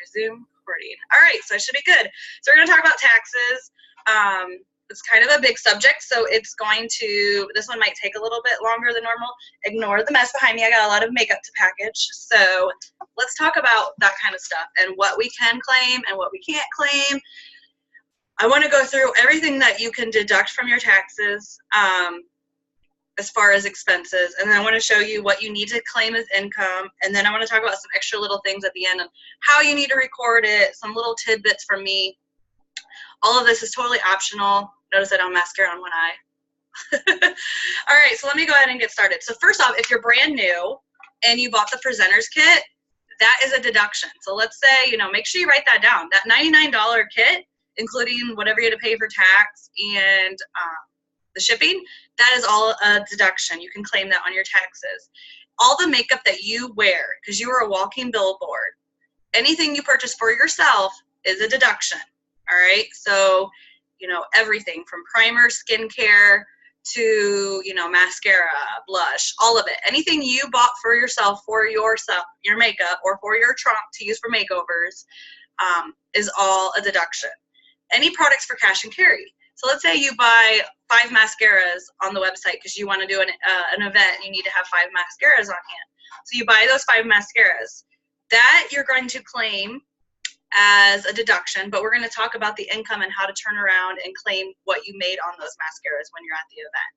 resume recording. All right, so I should be good. So we're going to talk about taxes. It's kind of a big subject, so it's going to, this one might take a little bit longer than normal. Ignore the mess behind me. I got a lot of makeup to package. So let's talk about that kind of stuff and what we can claim and what we can't claim. I want to go through everything that you can deduct from your taxes as far as expenses, and then I want to show you what you need to claim as income, and then I want to talk about some extra little things at the end of how you need to record it, some little tidbits from me. All of this is totally optional. Notice I don't mascara on one eye. All right, so let me go ahead and get started. So first off, if you're brand new and you bought the presenter's kit, that is a deduction. So let's say, you know, make sure you write that down. That $99 kit, including whatever you had to pay for tax and the shipping, that is all a deduction. You can claim that on your taxes. All the makeup that you wear, because you are a walking billboard, anything you purchase for yourself is a deduction. All right, so, you know, everything from primer, skincare, to, you know, mascara, blush, all of it. Anything you bought for yourself, your makeup, or for your trunk to use for makeovers is all a deduction. Any products for cash and carry. So let's say you buy 5 mascaras on the website because you want to do an event and you need to have 5 mascaras on hand. So you buy those 5 mascaras. That you're going to claim as a deduction, but we're going to talk about the income and how to turn around and claim what you made on those mascaras when you're at the event.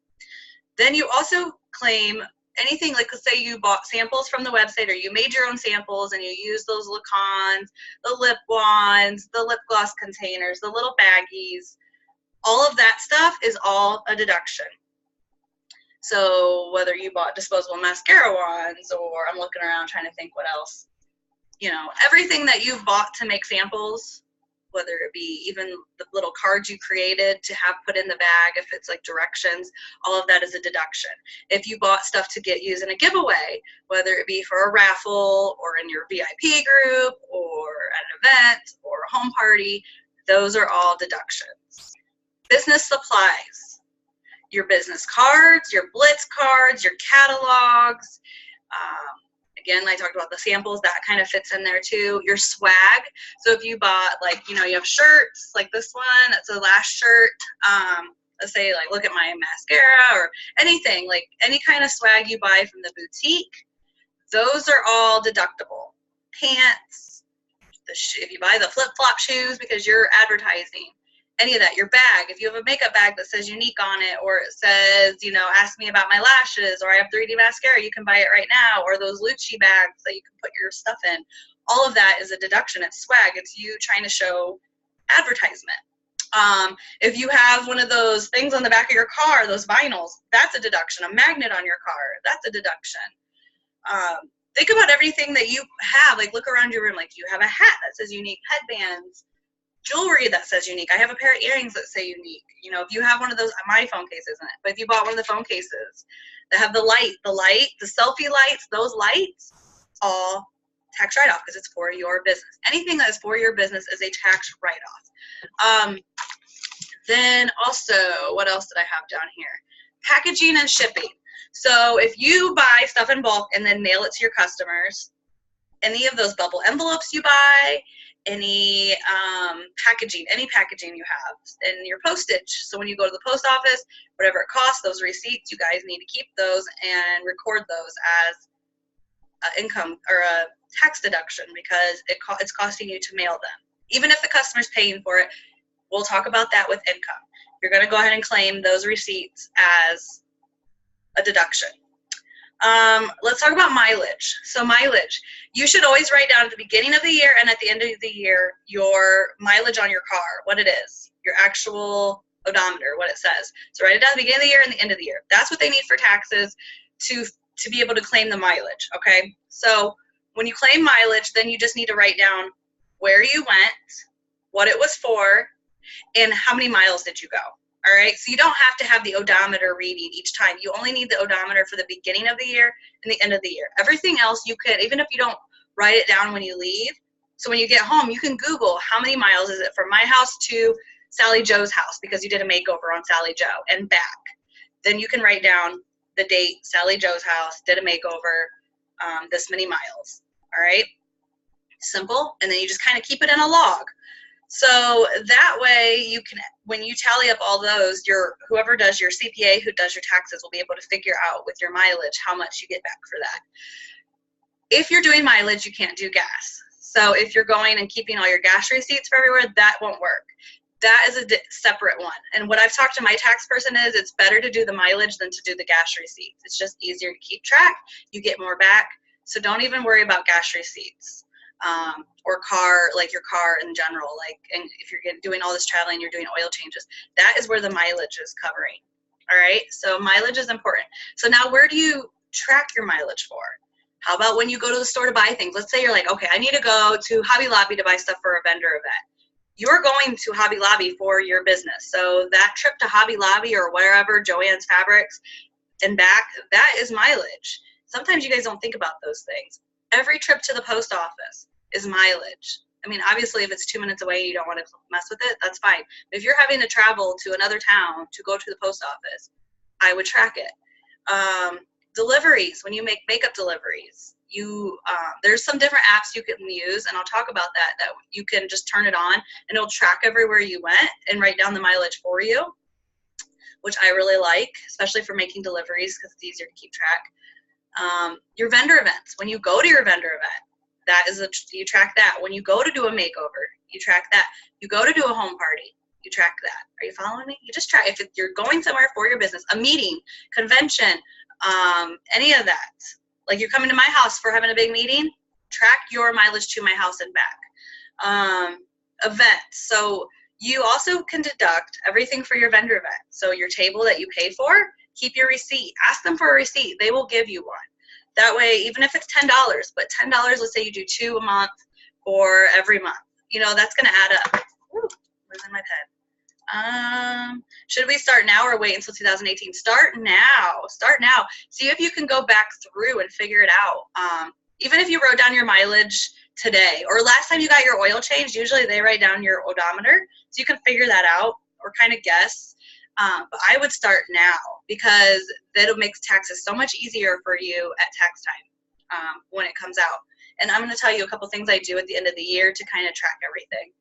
Then you also claim anything, like let's say you bought samples from the website or you made your own samples and you use those Lacons, the lip wands, the lip gloss containers, the little baggies, all of that stuff is all a deduction. So whether you bought disposable mascara wands, or I'm looking around trying to think what else, you know, everything that you've bought to make samples, whether it be even the little cards you created to have put in the bag, if it's like directions, all of that is a deduction. If you bought stuff to get used in a giveaway, whether it be for a raffle or in your VIP group or at an event or a home party, those are all deductions. Business supplies, your business cards, your Blitz cards, your catalogs, again, I talked about the samples, that kind of fits in there too. Your swag. So if you bought, like, you know, you have shirts like this one, that's a last shirt. Let's say, like, look at my mascara or anything, like any kind of swag you buy from the boutique, those are all deductible. Pants, if you buy the flip-flop shoes because you're advertising, any of that. Your bag, if you have a makeup bag that says Younique on it, or it says, you know, ask me about my lashes, or I have 3D mascara, you can buy it right now, or those Lucci bags that you can put your stuff in. All of that is a deduction. It's swag. It's you trying to show advertisement. If you have one of those things on the back of your car, those vinyls, that's a deduction. A magnet on your car, that's a deduction. Think about everything that you have. Like, look around your room. Like, you have a hat that says Younique, headbands, jewelry that says Younique. I have a pair of earrings that say Younique. You know, if you have one of those, my phone case isn't it, but if you bought one of the phone cases that have the selfie lights, those lights, all tax write-off because it's for your business. Anything that is for your business is a tax write-off. Then also, what else did I have down here? Packaging and shipping. So if you buy stuff in bulk and then mail it to your customers, any of those bubble envelopes you buy, any any packaging you have, and your postage. So when you go to the post office, whatever it costs, those receipts, you guys need to keep those and record those as income or a tax deduction because it's costing you to mail them. Even if the customer's paying for it, we'll talk about that with income. You're going to go ahead and claim those receipts as a deduction. Let's talk about mileage. So mileage, you should always write down at the beginning of the year and at the end of the year your mileage on your car, what it is, your actual odometer, what it says. So write it down at the beginning of the year and the end of the year. That's what they need for taxes to be able to claim the mileage, okay? So when you claim mileage, then you just need to write down where you went, what it was for, and how many miles did you go. All right, so you don't have to have the odometer reading each time. You only need the odometer for the beginning of the year and the end of the year. Everything else you could, even if you don't write it down when you leave, so when you get home, you can Google how many miles is it from my house to Sally Joe's house because you did a makeover on Sally Joe and back. Then you can write down the date, Sally Joe's house, did a makeover, this many miles, all right? Simple. And then you just kind of keep it in a log. So that way you can, when you tally up all those, whoever does your CPA, who does your taxes, will be able to figure out with your mileage how much you get back for that. If you're doing mileage, you can't do gas. So if you're going and keeping all your gas receipts for everywhere, that won't work. That is a separate one. And what I've talked to my tax person is it's better to do the mileage than to do the gas receipts. It's just easier to keep track. You get more back. So don't even worry about gas receipts. Or like your car in general, like, and if you're doing all this traveling, you're doing oil changes, that is where the mileage is covering. All right, so mileage is important. So now where do you track your mileage for? How about when you go to the store to buy things? Let's say you're like, okay, I need to go to Hobby Lobby to buy stuff for a vendor event. You're going to Hobby Lobby for your business. So that trip to Hobby Lobby or wherever, Joann's Fabrics and back, that is mileage. Sometimes you guys don't think about those things. Every trip to the post office is mileage. I mean, obviously, if it's 2 minutes away and you don't want to mess with it, that's fine. But if you're having to travel to another town to go to the post office, I would track it. Deliveries, when you make makeup deliveries, there's some different apps you can use, and I'll talk about that you can just turn it on, and it'll track everywhere you went and write down the mileage for you, which I really like, especially for making deliveries because it's easier to keep track. Your vendor events, when you go to your vendor event, you track that. When you go to do a makeover, you track that. You go to do a home party, you track that. Are you following me? You just track. If you're going somewhere for your business, a meeting, convention, any of that, like you're coming to my house for having a big meeting, track your mileage to my house and back. Events. So you also can deduct everything for your vendor event. So your table that you paid for, keep your receipt. Ask them for a receipt. They will give you one. That way, even if it's $10, but $10, let's say you do 2 a month or every month, that's going to add up. Ooh, where's in my pen? Should we start now or wait until 2018? Start now. Start now. See if you can go back through and figure it out. Even if you wrote down your mileage today or last time you got your oil changed, usually they write down your odometer, so you can figure that out or kind of guess. But I would start now because that'll make taxes so much easier for you at tax time when it comes out. And I'm going to tell you a couple things I do at the end of the year to kind of track everything.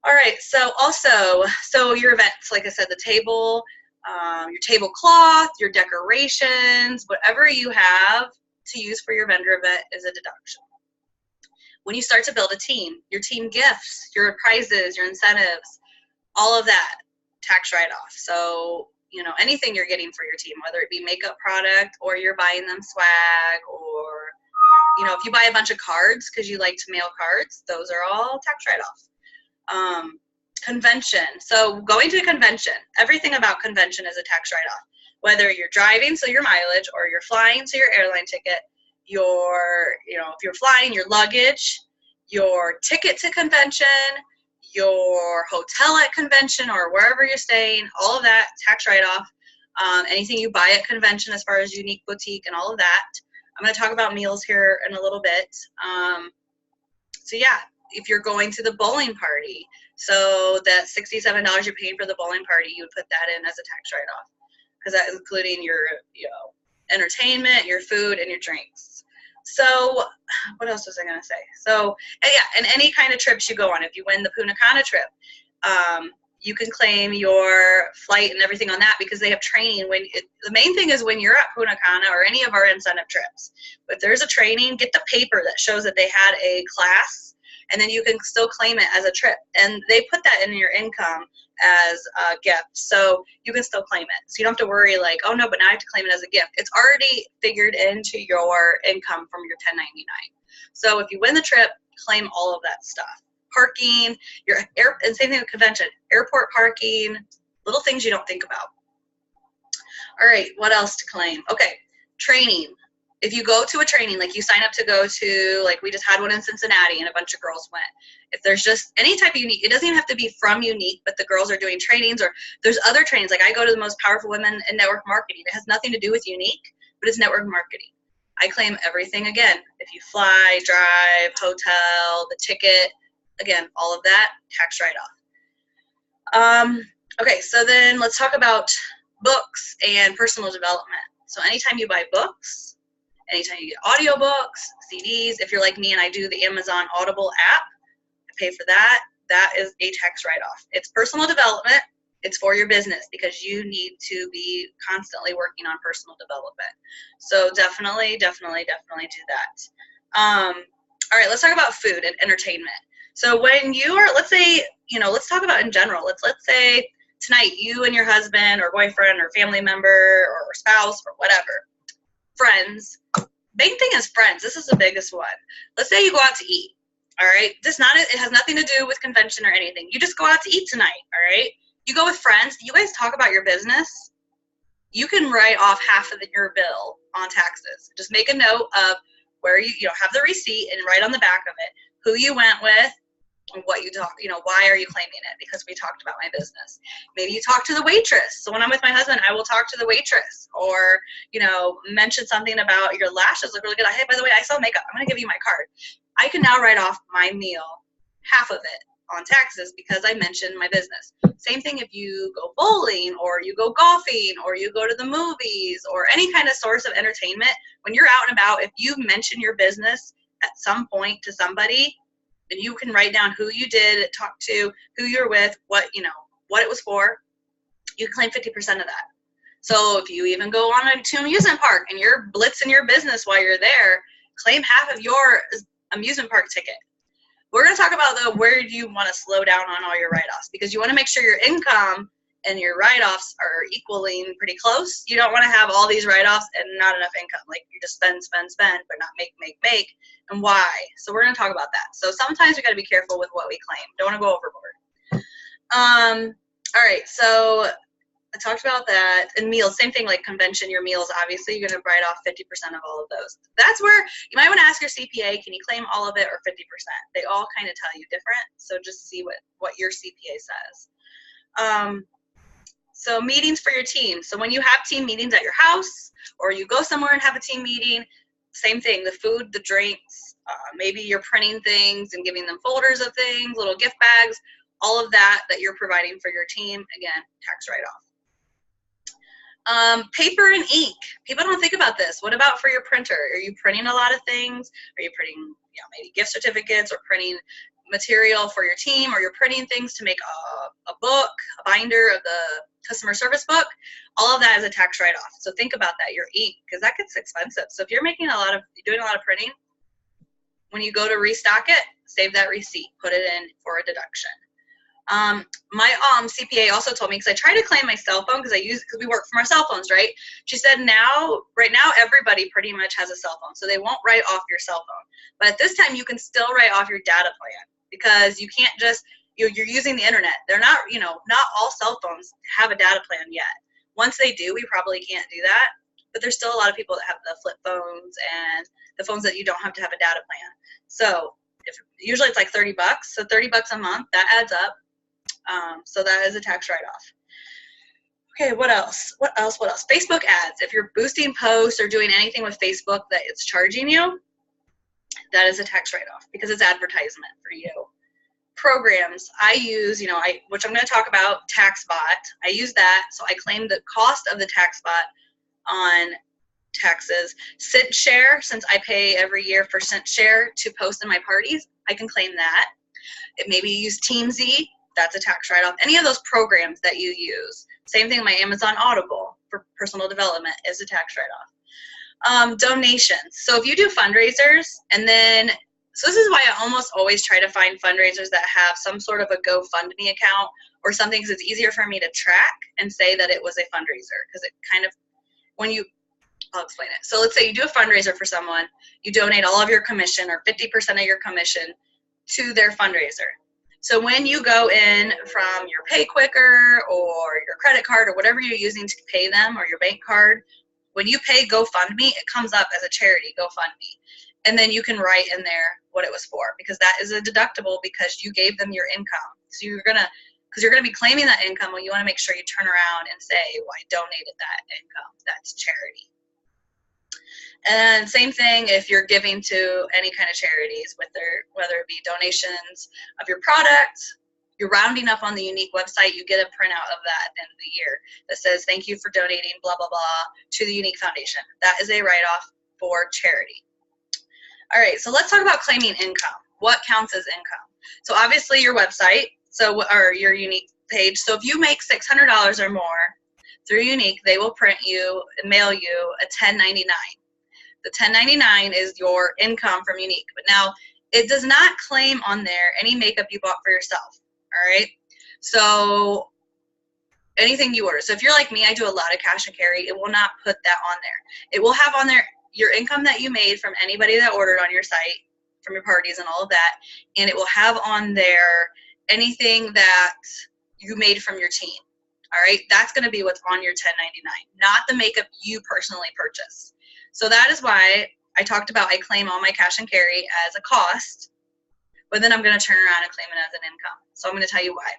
All right, so your events, like I said, the table, your tablecloth, your decorations, whatever you have to use for your vendor event is a deduction. When you start to build a team, your team gifts, your prizes, your incentives, all of that, tax write-off. So, anything you're getting for your team, whether it be makeup product or you're buying them swag or, if you buy a bunch of cards because you like to mail cards, those are all tax write-off. Convention. So going to a convention, everything about convention is a tax write-off. Whether you're driving, so your mileage, or you're flying, so your airline ticket, if you're flying, your luggage, your ticket to convention, your hotel at convention or wherever you're staying, all of that, tax write-off. Anything you buy at convention as far as unique boutique and all of that. I'm going to talk about meals here in a little bit. So yeah, if you're going to the bowling party, so that $67 you're paying for the bowling party, you would put that in as a tax write-off because that is including your entertainment, your food, and your drinks. So what else was I going to say? So yeah, and any kind of trips you go on, if you win the Punta Cana trip, you can claim your flight and everything on that because they have training. The main thing is when you're at Punta Cana or any of our incentive trips, if there's a training, get the paper that shows that they had a class, and then you can still claim it as a trip. And they put that in your income as a gift, so you can still claim it. So you don't have to worry like, oh no, but now I have to claim it as a gift. It's already figured into your income from your 1099. So if you win the trip, claim all of that stuff. Parking, and same thing with convention, airport parking, little things you don't think about. All right, what else to claim? Okay, training. If you go to a training, like you sign up to go to, like we just had one in Cincinnati and a bunch of girls went. If there's just any type of unique, it doesn't even have to be from Unique, but the girls are doing trainings, or there's other trainings. Like I go to the Most Powerful Women in Network Marketing. It has nothing to do with Unique, but it's network marketing. I claim everything again. If you fly, drive, hotel, the ticket, again, all of that, tax write-off. Okay, so then let's talk about books and personal development. So anytime you buy books, Anytime you get audiobooks, CDs, if you're like me and I do the Amazon Audible app, I pay for that. That is a tax write-off. It's personal development. It's for your business because you need to be constantly working on personal development. So definitely, definitely, definitely do that. All right, let's talk about food and entertainment. So when you are, let's say, let's talk about in general. Let's say tonight you and your husband or boyfriend or family member or spouse or whatever, friends. Big thing is friends. This is the biggest one. Let's say you go out to eat. All right, it has nothing to do with convention or anything. You just go out to eat tonight. All right, you go with friends. You guys talk about your business. You can write off half of your bill on taxes. Just make a note of where you have the receipt and write on the back of it who you went with and what you talk, why are you claiming it? Because we talked about my business. Maybe you talk to the waitress. So when I'm with my husband, I will talk to the waitress or, mention something about your lashes look really good. Hey, by the way, I sell makeup. I'm going to give you my card. I can now write off my meal, half of it on taxes because I mentioned my business. Same thing if you go bowling or you go golfing or you go to the movies or any kind of source of entertainment. When you're out and about, if you mention your business at some point to somebody, and you can write down who you did talk to, who you're with, what it was for, you can claim 50% of that. So if you even go on to an amusement park and you're blitzing your business while you're there, claim half of your amusement park ticket. We're going to talk about where do you want to slow down on all your write-offs because you want to make sure your income and your write-offs are equaling pretty close. You don't want to have all these write-offs and not enough income. Like you just spend, but not make. And why? So we're going to talk about that. So sometimes we got to be careful with what we claim. Don't want to go overboard. All right. So I talked about that. And meals, same thing like convention, your meals, obviously you're going to write off 50% of all of those. That's where you might want to ask your CPA, can you claim all of it or 50%? They all kind of tell you different. So just see what your CPA says. So meetings for your team. So when you have team meetings at your house or you go somewhere and have a team meeting, same thing, the food, the drinks, maybe you're printing things and giving them folders of things, little gift bags, all of that you're providing for your team, again, tax write-off. Paper and ink. People don't think about this. What about for your printer? Are you printing a lot of things? Are you printing maybe gift certificates or printing material for your team, or you're printing things to make a book, a binder of the customer service book? All of that is a tax write-off. So think about that, your ink, because that gets expensive. So if you're doing a lot of printing, when you go to restock it, save that receipt, put it in for a deduction. My CPA also told me, because I try to claim my cell phone because we work from our cell phones, right? She said right now everybody pretty much has a cell phone, so they won't write off your cell phone. But at this time, you can still write off your data plan because you can't just, you're using the internet. They're not, not all cell phones have a data plan yet. Once they do, we probably can't do that. But there's still a lot of people that have the flip phones and the phones that you don't have to have a data plan. So usually it's like $30. So $30 a month, that adds up. So that is a tax write-off. Okay, what else? Facebook ads. If you're boosting posts or doing anything with Facebook that it's charging you, that is a tax write-off because it's advertisement for you. Programs I use, which I'm going to talk about, TaxBot. I use that, so I claim the cost of the TaxBot on taxes. ScentShare, since I pay every year for ScentShare to post in my parties, I can claim that. Maybe you use TeamZ. That's a tax write-off. Any of those programs that you use. Same thing, my Amazon Audible for personal development is a tax write-off. Donations. So if you do fundraisers, so this is why I almost always try to find fundraisers that have some sort of a GoFundMe account or something, because it's easier for me to track and say that it was a fundraiser, because it kind of, I'll explain it. So let's say you do a fundraiser for someone, you donate all of your commission or 50% of your commission to their fundraiser. So when you go in from your PayQuicker or your credit card or whatever you're using to pay them, or your bank card, when you pay GoFundMe, it comes up as a charity, GoFundMe. And then you can write in there what it was for, because that is a deductible because you gave them your income. So because you're gonna be claiming that income, well, you wanna make sure you turn around and say, well, I donated that income, that's charity. And same thing if you're giving to any kind of charities, whether it be donations of your product, you're rounding up on the Younique website, you get a printout of that at the end of the year that says, thank you for donating blah, blah, blah to the Younique Foundation. That is a write-off for charity. All right, so let's talk about claiming income. What counts as income? So obviously your website, or your Younique page. So if you make $600 or more through Younique, they will print you and mail you a 1099. The 1099 is your income from Younique. But now, it does not claim on there any makeup you bought for yourself, all right? So anything you order. So if you're like me, I do a lot of cash and carry. It will not put that on there. It will have on there your income that you made from anybody that ordered on your site, from your parties and all of that, and it will have on there anything that you made from your team. All right, that's going to be what's on your 1099, not the makeup you personally purchased. So that is why I talked about I claim all my cash and carry as a cost, but then I'm going to turn around and claim it as an income. So I'm going to tell you why.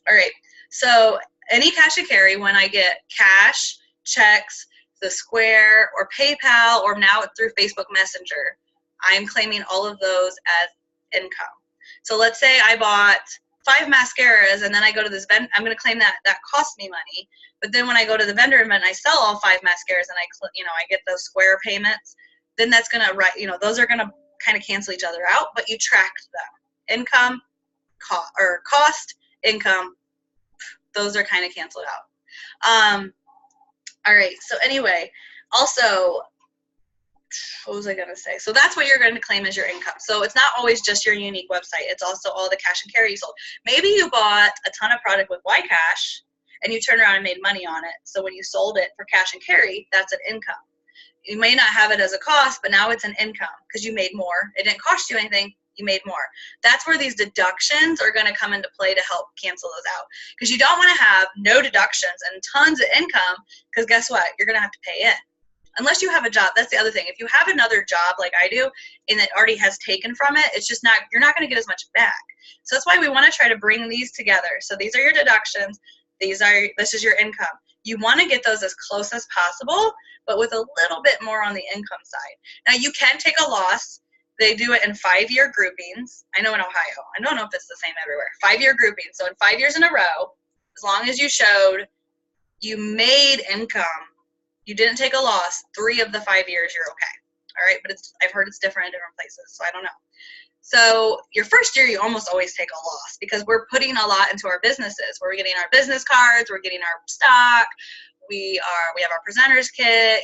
All right, so any cash and carry, when I get cash, checks, the Square, or PayPal, or now through Facebook Messenger, I'm claiming all of those as income. So let's say I bought 5 mascaras, and then I go to this vendor. I'm going to claim that cost me money. But then when I go to the vendor event and I sell all 5 mascaras, and I get those Square payments, then that's going to, those are going to kind of cancel each other out. But you tracked them. Income, cost, income, those are kind of canceled out. All right. So anyway, also, what was I going to say? So that's what you're going to claim as your income. So it's not always just your Younique website. It's also all the cash and carry you sold. Maybe you bought a ton of product with YCash and you turned around and made money on it. So when you sold it for cash and carry, that's an income. You may not have it as a cost, but now it's an income because you made more. It didn't cost you anything. You made more. That's where these deductions are going to come into play to help cancel those out. Because you don't want to have no deductions and tons of income, because guess what? You're going to have to pay in. Unless you have a job. That's the other thing. If you have another job like I do and it already has taken from it, it's just not, you're not going to get as much back. So that's why we want to try to bring these together. So these are your deductions. This is your income. You want to get those as close as possible, but with a little bit more on the income side. Now you can take a loss. They do it in 5-year groupings. I know in Ohio. I don't know if it's the same everywhere. 5-year groupings. So in 5 years in a row, as long as you showed you made income, you didn't take a loss, 3 of the 5 years, you're okay. All right, but I've heard it's different in different places, so I don't know. So your first year, you almost always take a loss because we're putting a lot into our businesses. We're getting our business cards, we're getting our stock, we have our presenters kit,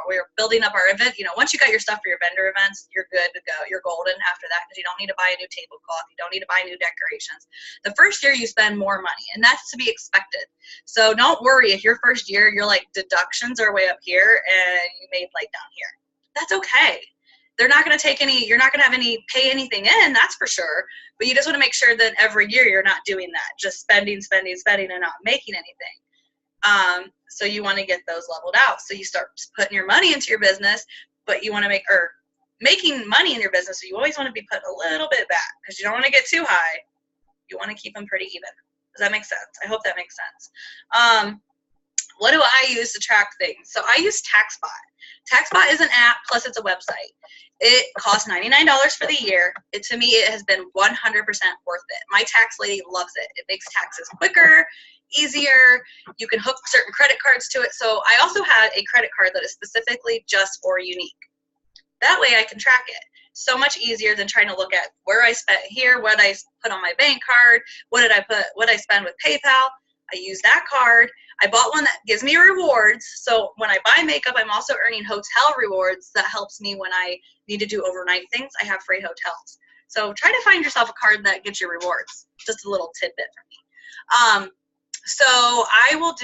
we're building up our event. Once you got your stuff for your vendor events, you're good to go. You're golden after that because you don't need to buy a new tablecloth. You don't need to buy new decorations. The first year you spend more money, and that's to be expected. So don't worry if your first year you're like deductions are way up here and you made like down here. That's okay. They're not going to take any, you're not going to have any, pay anything in, that's for sure. But you just want to make sure that every year you're not doing that, just spending and not making anything. So you want to get those leveled out. So you start putting your money into your business, but you want to making money in your business. So you always want to be putting a little bit back because you don't want to get too high. You want to keep them pretty even. Does that make sense? I hope that makes sense. What do I use to track things? So I use TaxBot. TaxBot is an app, plus it's a website. It costs $99 for the year. To me, it has been 100% worth it. My tax lady loves it. It makes taxes quicker, easier. You can hook certain credit cards to it. So I also had a credit card that is specifically just for Younique. That way I can track it. So much easier than trying to look at where I spent here, what I put on my bank card, what I spend with PayPal. I use that card. I bought one that gives me rewards. So when I buy makeup, I'm also earning hotel rewards. That helps me when I need to do overnight things. I have free hotels. So try to find yourself a card that gives you rewards. Just a little tidbit for me. So I will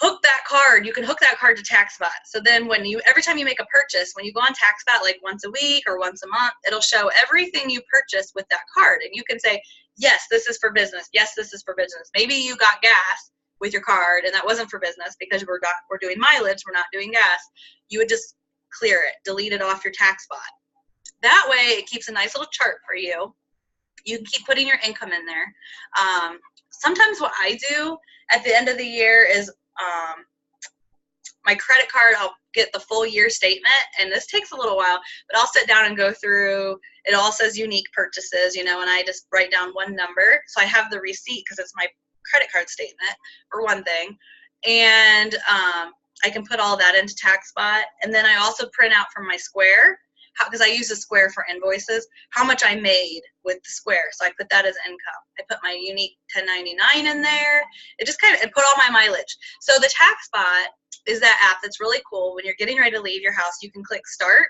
hook that card. You can hook that card to TaxBot. So then every time you make a purchase, when you go on TaxBot like once a week or once a month, it'll show everything you purchased with that card. And you can say, yes, this is for business. Yes, this is for business. Maybe you got gas with your card and that wasn't for business because we're doing mileage, we're not doing gas. You would just clear it, delete it off your TaxBot. That way it keeps a nice little chart for you. You can keep putting your income in there. Sometimes what I do at the end of the year is my credit card, I'll get the full year statement, and this takes a little while, but I'll sit down and go through, it all says Younique purchases, and I just write down one number. So I have the receipt because it's my credit card statement for one thing. And I can put all that into TaxBot. And then I also print out from my Square, because I use a Square for invoices, how much I made with the Square. So I put that as income. I put my unique 1099 in there. It just kind of, it put all my mileage. So the TaxBot is that app that's really cool. When you're getting ready to leave your house, you can click start.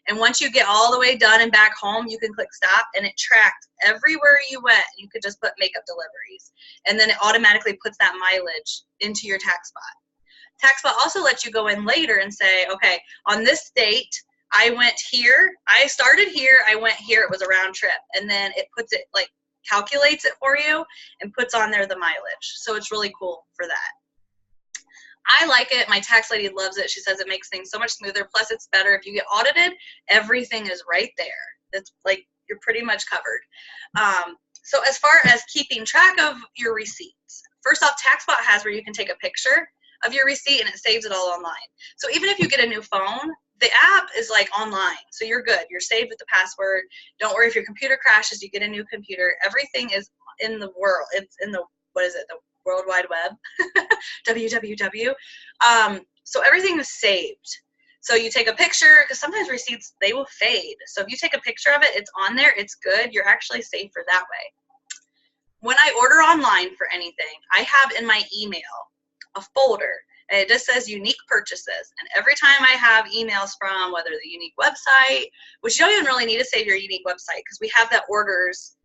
And once you get all the way done and back home, you can click stop, and it tracks everywhere you went. You could just put makeup deliveries. And then it automatically puts that mileage into your TaxBot. TaxBot also lets you go in later and say, okay, on this date, I went here, I started here, I went here, it was a round trip. And then it puts it, like, calculates it for you and puts on there the mileage. So it's really cool for that. I like it. My tax lady loves it. She says it makes things so much smoother. Plus, it's better if you get audited. Everything is right there. It's like you're pretty much covered. So as far as keeping track of your receipts, first off, TaxBot has where you can take a picture of your receipt and it saves it all online. So even if you get a new phone, the app is like online. So you're good. You're saved with the password. Don't worry if your computer crashes, you get a new computer. Everything is in the world. It's in the, what is it, the World Wide Web, www. So everything is saved. So you take a picture, because sometimes receipts, they will fade. So if you take a picture of it, it's on there, it's good. You're actually safer that way. When I order online for anything, I have in my email a folder, and it just says unique purchases. And every time I have emails from whether the unique website, which you don't even really need to save your unique website, because we have that orders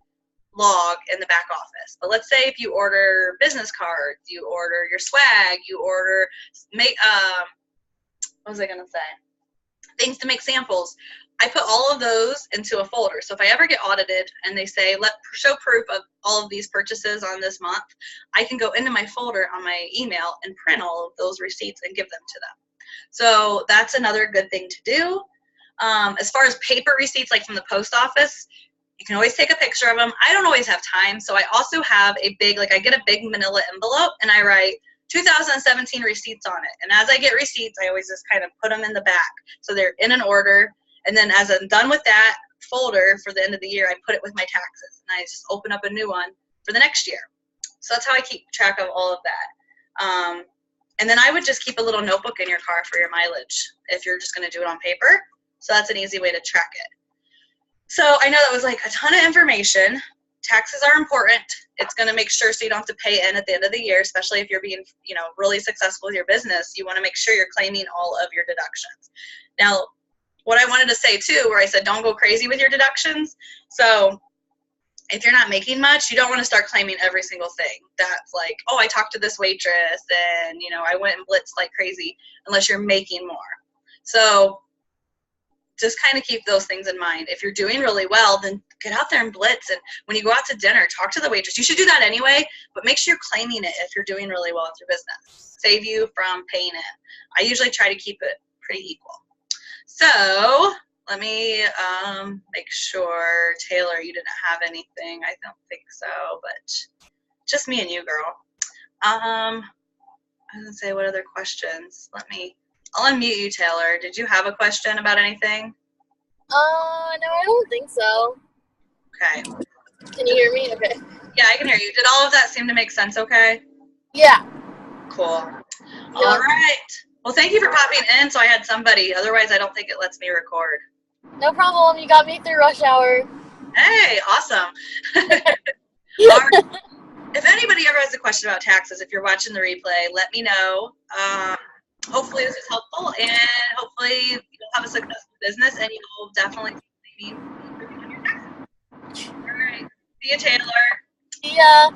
log in the back office. But let's say if you order business cards, you order your swag, you order what was I gonna say? Things to make samples. I put all of those into a folder. So if I ever get audited and they say, show proof of all of these purchases on this month, I can go into my folder on my email and print all of those receipts and give them to them. So that's another good thing to do. As far as paper receipts, like from the post office, you can always take a picture of them. I don't always have time, so I also have a big, like I get a big manila envelope and I write 2017 receipts on it. And as I get receipts, I always just kind of put them in the back. So they're in an order. And then as I'm done with that folder for the end of the year, I put it with my taxes. And I just open up a new one for the next year. So that's how I keep track of all of that. And then I would just keep a little notebook in your car for your mileage if you're just going to do it on paper. So that's an easy way to track it. So I know that was like a ton of information. Taxes are important. It's going to make sure so you don't have to pay in at the end of the year, especially if you're being, you know, really successful with your business. You want to make sure you're claiming all of your deductions. Now, what I wanted to say too, where I said don't go crazy with your deductions. So if you're not making much, you don't want to start claiming every single thing. That's like, oh, I talked to this waitress and, you know, I went and blitzed like crazy, unless you're making more. So just kind of keep those things in mind. If you're doing really well, then get out there and blitz. And when you go out to dinner, talk to the waitress. You should do that anyway, but make sure you're claiming it if you're doing really well with your business. Save you from paying in. I usually try to keep it pretty equal. So let me make sure, Taylor, you didn't have anything. I don't think so, but just me and you, girl. I was gonna say, what other questions? I'll unmute you, Taylor. Did you have a question about anything? No, I don't think so. Okay. Can you hear me? Okay. Yeah, I can hear you. Did all of that seem to make sense okay? Yeah. Cool. Yeah. All right. Well, thank you for popping in so I had somebody. Otherwise, I don't think it lets me record. No problem. You got me through rush hour. Hey, awesome. All right. If anybody ever has a question about taxes, if you're watching the replay, let me know. Hopefully this is helpful, and hopefully you'll have a successful business, and you'll definitely be improving on your taxes. All right. See you, Taylor. See ya.